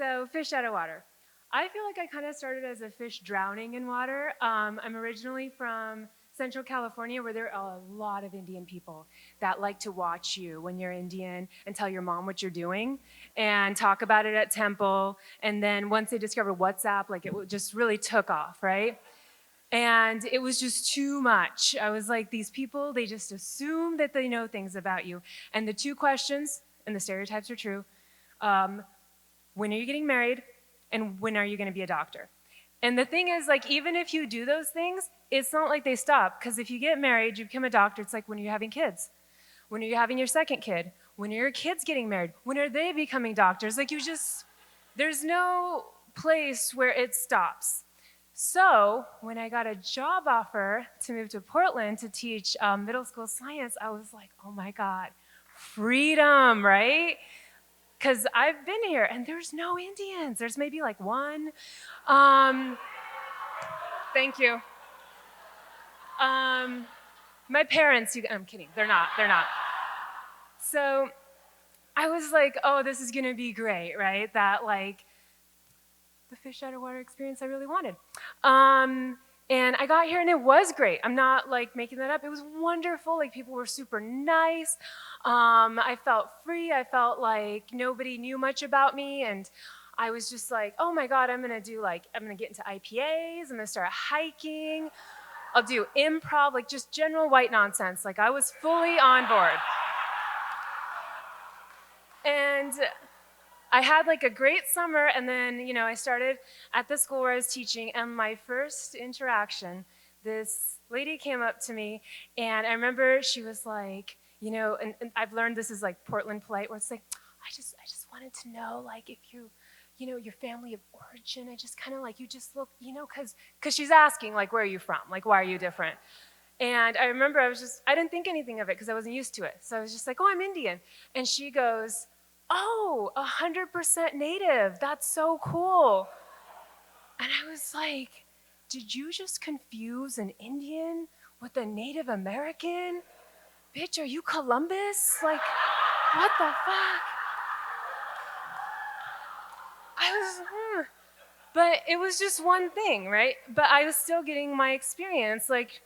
So fish out of water. I feel like I kind of started as a fish drowning in water. I'm originally from Central California, where there are a lot of Indian people that like to watch you when you're Indian and tell your mom what you're doing and talk about it at temple. And then once they discovered WhatsApp, like it just really took off, right? And it was just too much. I was like, these people, they just assume that they know things about you. And the two questions, and the stereotypes are true, um, when are you getting married, and when are you going to be a doctor? And the thing is, like, even if you do those things, it's not like they stop. Because if you get married, you become a doctor, it's like, when are you having kids? When are you having your second kid? When are your kids getting married? When are they becoming doctors? Like, there's no place where it stops. So when I got a job offer to move to Portland to teach middle school science, I was like, oh my God, freedom, right? Because I've been here and there's no Indians. There's maybe like one. Um, Thank you. My parents, I'm kidding, they're not. So I was like, oh, this is gonna be great, right? That like the fish out of water experience I really wanted. And I got here and it was great. I'm not like making that up. It was wonderful. Like people were super nice. I felt free. I felt like nobody knew much about me. And I was just like, oh my God, I'm gonna get into IPAs. I'm gonna start hiking. I'll do improv, like just general white nonsense. Like I was fully on board. And I had like a great summer, and then, I started at the school where I was teaching, and my first interaction, this lady came up to me, and I remember she was like, and I've learned this is like Portland polite, where it's like, I just wanted to know, like, if your family of origin, I just kind of like, you just look, because she's asking, like, where are you from? Like, why are you different? And I remember I didn't think anything of it because I wasn't used to it. So I was just like, oh, I'm Indian. And she goes, oh, 100% native. That's so cool. And I was like, did you just confuse an Indian with a Native American? Bitch, are you Columbus? Like, what the fuck? But it was just one thing, right? But I was still getting my experience. Like,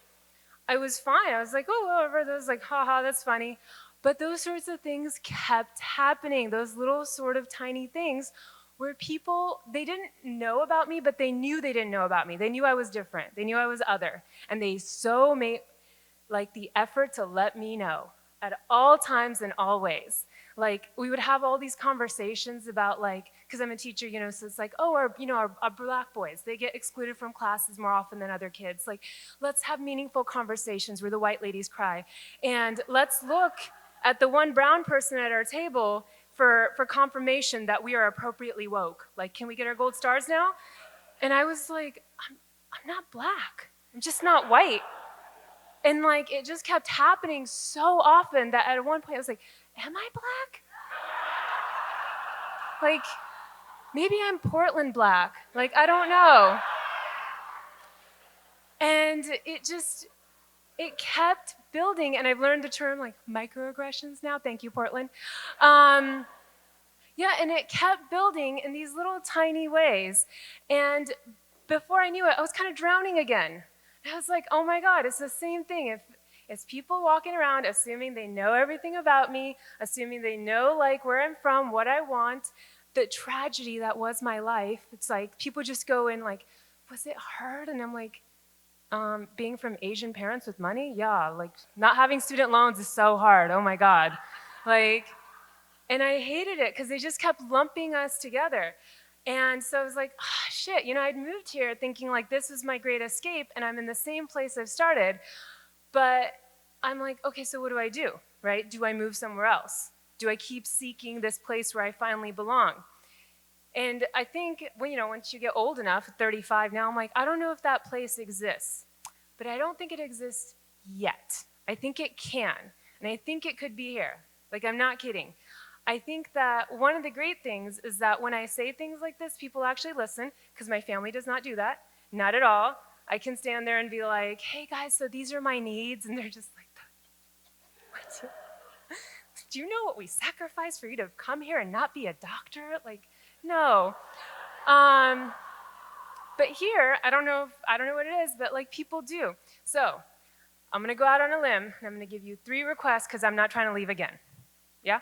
I was fine. I was like, oh, whatever. I was like, haha, that's funny. But those sorts of things kept happening, those little sort of tiny things where people, they didn't know about me, but they knew they didn't know about me. They knew I was different. They knew I was other. And they so made like the effort to let me know at all times and all ways. Like we would have all these conversations about like, because I'm a teacher, so it's like, oh, our black boys, they get excluded from classes more often than other kids. Like, let's have meaningful conversations where the white ladies cry. And let's look at the one brown person at our table for confirmation that we are appropriately woke. Like, can we get our gold stars now? And I was like, I'm not black. I'm just not white. And like, it just kept happening so often that at one point I was like, am I black? Like, maybe I'm Portland black. Like, I don't know. And it kept building, and I've learned the term like microaggressions now. Thank you, Portland. Yeah, and it kept building in these little tiny ways. And before I knew it, I was kind of drowning again. And I was like, oh my God, it's the same thing. If it's people walking around assuming they know everything about me, assuming they know like where I'm from, what I want, the tragedy that was my life. It's like people just go in like, was it hard? And I'm like, being from Asian parents with money? Yeah, like not having student loans is so hard. Oh my God. Like, and I hated it because they just kept lumping us together. And so I was like, oh, shit, I'd moved here thinking like this was my great escape and I'm in the same place I've started. But I'm like, okay, so what do I do, right? Do I move somewhere else? Do I keep seeking this place where I finally belong? And I think, well, once you get old enough, 35 now, I'm like, I don't know if that place exists. But I don't think it exists yet. I think it can. And I think it could be here. Like, I'm not kidding. I think that one of the great things is that when I say things like this, people actually listen, because my family does not do that. Not at all. I can stand there and be like, hey guys, so these are my needs. And they're just like, what? Do you know what we sacrificed for you to come here and not be a doctor? Like, No. But here, I don't know what it is, but like people do. So I'm gonna go out on a limb and I'm gonna give you 3 requests because I'm not trying to leave again. Yeah?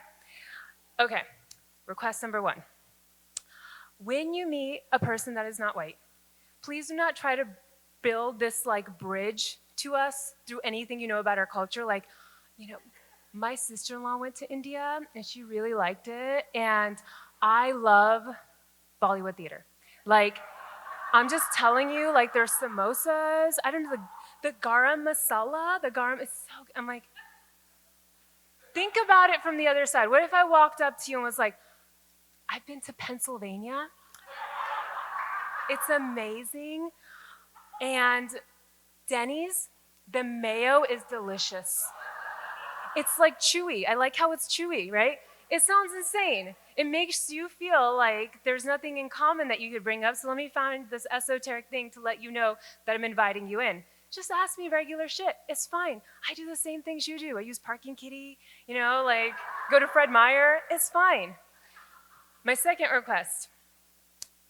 Okay. Request number 1. When you meet a person that is not white, please do not try to build this like bridge to us through anything you know about our culture. Like, you know, my sister-in-law went to India and she really liked it, and I love Bollywood theater. Like, I'm just telling you, like, there's samosas. I don't know, the garam masala, the garam is so good. I'm like, think about it from the other side. What if I walked up to you and was like, I've been to Pennsylvania. It's amazing. And Denny's, the mayo is delicious. It's like chewy. I like how it's chewy, right? It sounds insane. It makes you feel like there's nothing in common that you could bring up. So let me find this esoteric thing to let you know that I'm inviting you in. Just ask me regular shit. It's fine. I do the same things you do. I use Parking Kitty, you know, like go to Fred Meyer. It's fine. My second request.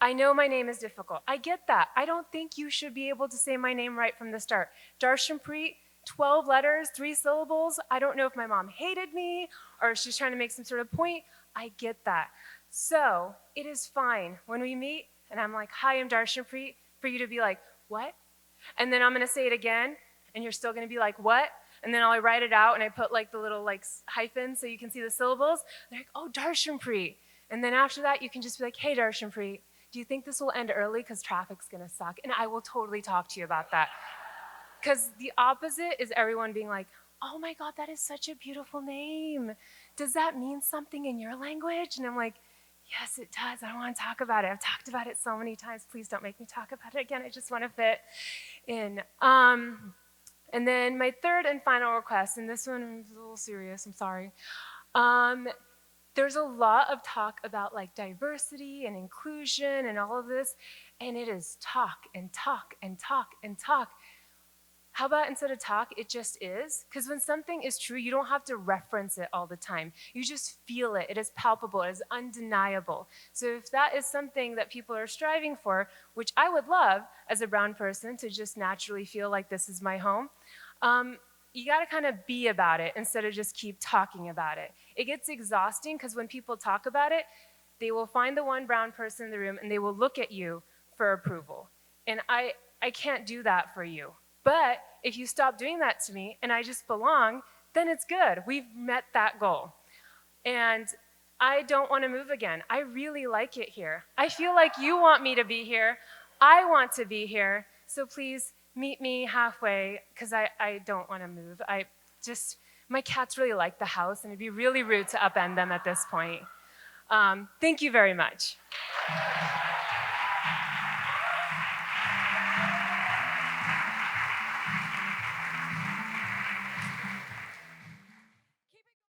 I know my name is difficult. I get that. I don't think you should be able to say my name right from the start. Darshanpreet, 12 letters, 3 syllables. I don't know if my mom hated me or if she's trying to make some sort of point. I get that. So it is fine when we meet and I'm like, hi, I'm Darshanpreet, for you to be like, what? And then I'm going to say it again and you're still going to be like, what? And then I'll write it out and I put like the little like hyphens so you can see the syllables. They're like, oh, Darshanpreet. And then after that, you can just be like, hey, Darshanpreet, do you think this will end early because traffic's going to suck? And I will totally talk to you about that. Because the opposite is everyone being like, oh my God, that is such a beautiful name. Does that mean something in your language? And I'm like, yes, it does. I don't want to talk about it. I've talked about it so many times. Please don't make me talk about it again. I just want to fit in. And then my third and final request, and this one is a little serious, I'm sorry. There's a lot of talk about like diversity and inclusion and all of this, and it is talk and talk and talk and talk. How about instead of talk, it just is? Because when something is true, you don't have to reference it all the time. You just feel it. It is palpable. It is undeniable. So if that is something that people are striving for, which I would love as a brown person to just naturally feel like this is my home, you got to kind of be about it instead of just keep talking about it. It gets exhausting because when people talk about it, they will find the one brown person in the room and they will look at you for approval. And I can't do that for you. But if you stop doing that to me and I just belong, then it's good. We've met that goal. And I don't want to move again. I really like it here. I feel like you want me to be here. I want to be here. So please meet me halfway because I don't want to move. My cats really like the house and it'd be really rude to upend them at this point. Thank you very much.